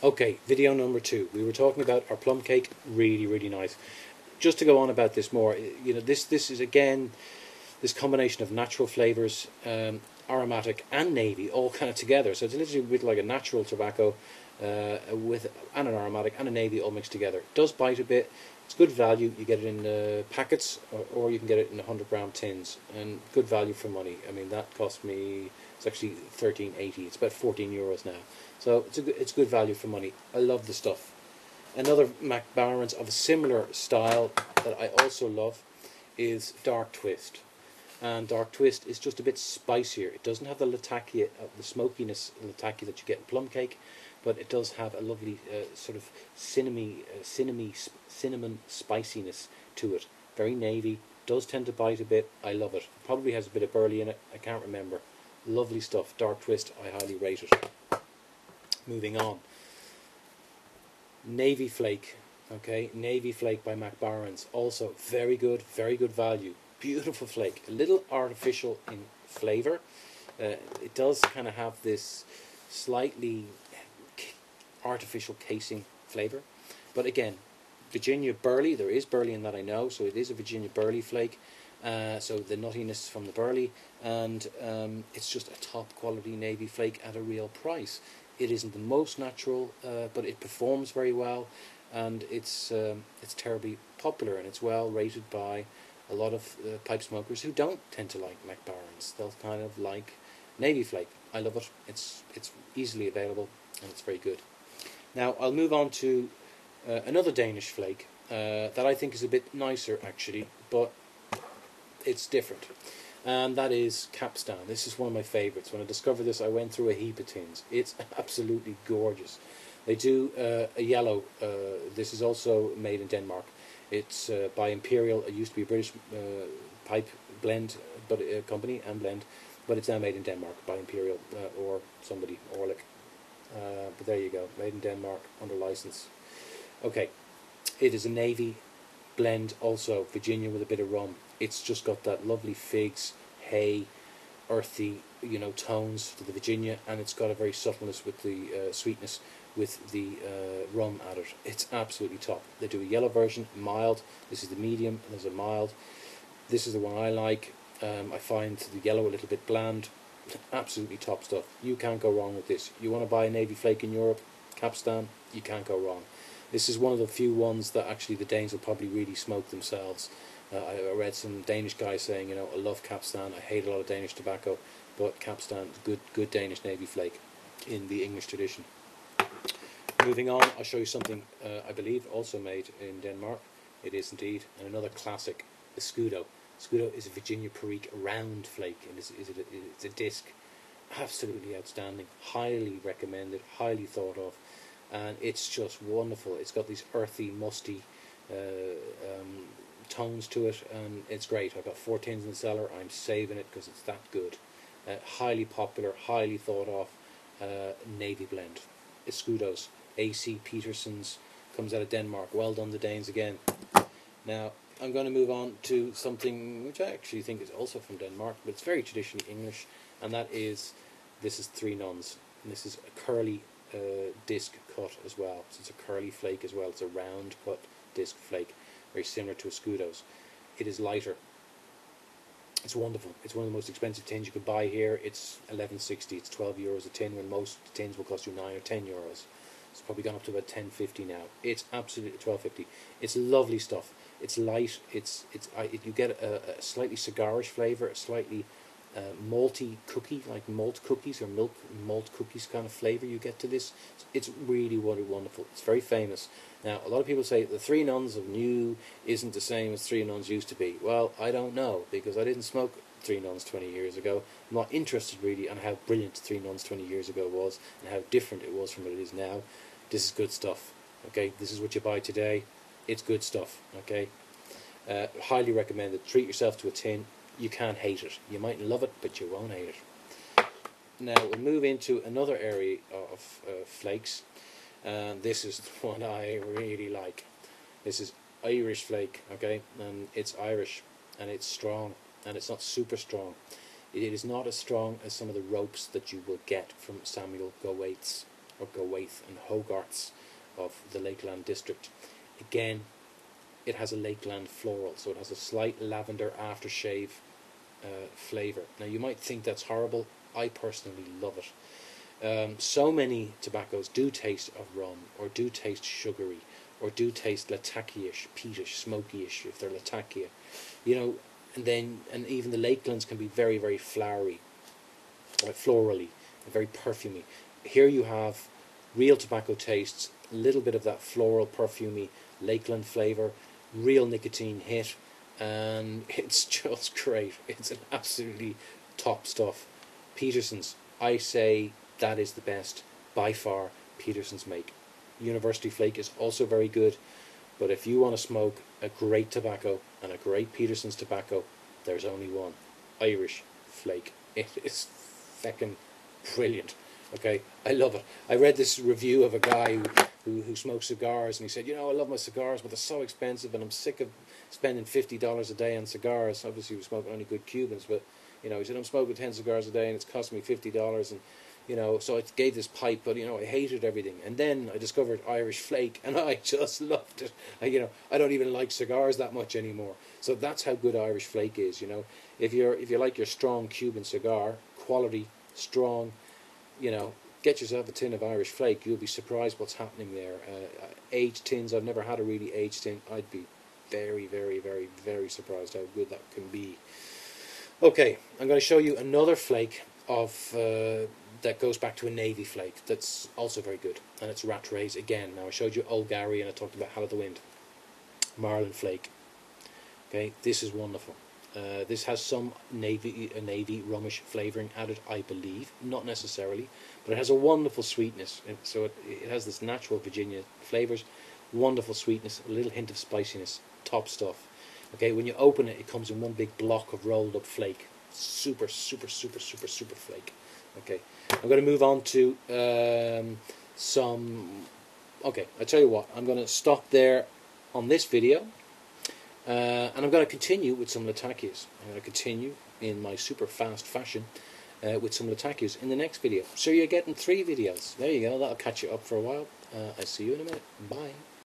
Okay, video number 2. We were talking about our plum cake. Really, really nice. Just to go on about this more, you know, this is again this combination of natural flavors, aromatic and navy, all kind of together. So it's literally with like a natural tobacco, with and an aromatic and a navy all mixed together. It does bite a bit. It's good value. You get it in packets, or you can get it in 100-gram tins, and good value for money. I mean, that cost me, it's actually 13.80. It's about 14 euros now. So it's good value for money. I love the stuff. Another Mac Baren's of a similar style that I also love is Dark Twist. And Dark Twist is just a bit spicier. It doesn't have the latakia, the smokiness latakia that you get in plum cake, but it does have a lovely sort of cinnamon spiciness to it. Very navy, does tend to bite a bit. I love it. Probably has a bit of burley in it. I can't remember. Lovely stuff. Dark Twist, I highly rate it. Moving on. Navy Flake. Okay, Navy Flake by Mac Baren's. Also very good value. Beautiful flake. A little artificial in flavour. It does kind of have this slightly artificial casing flavour. But again, Virginia burley. There is burley in that, I know. So it is a Virginia burley flake. So the nuttiness from the burley. And it's just a top quality Navy Flake at a real price. It isn't the most natural, but it performs very well, and it's terribly popular, and it's well rated by a lot of pipe smokers who don't tend to like Mac Baren's. They'll kind of like Navy Flake. I love it. It's easily available, and it's very good. Now I'll move on to another Danish flake that I think is a bit nicer actually, but it's different. And that is Capstan. This is one of my favourites. When I discovered this, I went through a heap of tins. It's absolutely gorgeous. They do a yellow. This is also made in Denmark. It's by Imperial. It used to be a British pipe blend company and blend, but it's now made in Denmark by Imperial or somebody, Orlik. But there you go, made in Denmark under license. Okay, it is a navy blend, also Virginia with a bit of rum. It's just got that lovely figs, hay, earthy, you know, tones to the Virginia, and it's got a very subtleness with the sweetness with the rum added. It's absolutely top. They do a yellow version, mild. This is the medium, and there's a mild. This is the one I like. I find the yellow a little bit bland. Absolutely top stuff. You can't go wrong with this. You want to buy a Navy Flake in Europe, Capstan, you can't go wrong. This is one of the few ones that actually the Danes will probably really smoke themselves. I read some Danish guys saying, you know, I love Capstan, I hate a lot of Danish tobacco, but Capstan, good Danish Navy Flake in the English tradition. Moving on, I'll show you something I believe also made in Denmark. It is indeed, and another classic, the Scudo. Scudo is a Virginia Perique round flake, and it's a disc. Absolutely outstanding, highly recommended, highly thought of, and it's just wonderful. It's got these earthy, musty tones to it, and it's great. I've got 4 tins in the cellar. I'm saving it because it's that good. Highly popular, highly thought of navy blend. Scudos, A.C. Peterson's, comes out of Denmark. Well done, the Danes again. Now I'm going to move on to something which I actually think is also from Denmark, but it's very traditionally English, and that is, this is Three Nuns, and this is a curly disc cut as well. So it's a curly flake as well. It's a round cut disc flake, very similar to a Scudo's. It is lighter. It's wonderful. It's one of the most expensive tins you could buy here. It's 11.60. It's 12 euros a tin, when most tins will cost you 9 or 10 euros. It's probably gone up to about 10.50 now. It's absolutely 12.50. It's lovely stuff. It's light. You get a slightly cigarish flavour, a slightly malty cookie, like malt cookies or milk malt cookies kind of flavour you get to this. It's really wonderful. It's very famous. Now, a lot of people say the Three Nuns of new isn't the same as Three Nuns used to be. Well, I don't know, because I didn't smoke Three Nuns 20 years ago. I'm not interested really in how brilliant Three Nuns 20 years ago was and how different it was from what it is now. This is good stuff. Okay, this is what you buy today. It's good stuff. Okay, highly recommended. Treat yourself to a tin. You can't hate it. You might love it, but you won't hate it. Now we'll move into another area of flakes, and this is the one I really like. This is Irish flake, okay, and it's Irish, and it's strong, and it's not super strong. It is not as strong as some of the ropes that you will get from Samuel Gowait's. or Gowaith and Hogarth's of the Lakeland district. Again, it has a Lakeland floral, so it has a slight lavender aftershave flavour. Now you might think that's horrible. I personally love it. So many tobaccos do taste of rum, or do taste sugary, or do taste Latakia-ish, peatish, smoky-ish if they're Latakia, you know. And even the Lakelands can be very, very flowery, florally, and very perfumey. Here you have real tobacco tastes, a little bit of that floral, perfumey Lakeland flavour, real nicotine hit, and it's just great. It's an absolutely top stuff. Peterson's, I say that is the best by far Peterson's make. University Flake is also very good, but if you want to smoke a great tobacco and a great Peterson's tobacco, there's only one: Irish Flake. It is feckin' brilliant. Okay, I love it. I read this review of a guy who smokes cigars, and he said, you know, I love my cigars, but they're so expensive, and I'm sick of spending $50 a day on cigars. Obviously, he was smoking only good Cubans, but, you know, he said, I'm smoking 10 cigars a day, and it's costing me $50, and, you know, so I gave this pipe, but, you know, I hated everything. And then I discovered Irish Flake, and I just loved it. I don't even like cigars that much anymore. So that's how good Irish Flake is, you know. If you like your strong Cuban cigar, quality, strong, you know, get yourself a tin of Irish Flake. You'll be surprised what's happening there. Aged tins, I've never had a really aged tin. I'd be very, very, very, very surprised how good that can be. Okay, I'm going to show you another flake of that goes back to a Navy flake that's also very good, and it's Rattray's again. Now I showed you Old Gary and I talked about Hal of the Wind. Marlin Flake. Okay, this is wonderful. This has some navy rumish flavouring added, I believe, not necessarily, but it has a wonderful sweetness. So it has this natural Virginia flavours, wonderful sweetness, a little hint of spiciness, top stuff. Okay, when you open it, it comes in one big block of rolled up flake, super, super, super, super, super flake. Okay, I'm going to move on to some. Okay, I tell you what, I'm going to stop there on this video. And I'm going to continue with some Latakias. I'm going to continue in my super fast fashion with some Latakias in the next video. So you're getting 3 videos. There you go. That'll catch you up for a while. I'll see you in a minute. Bye.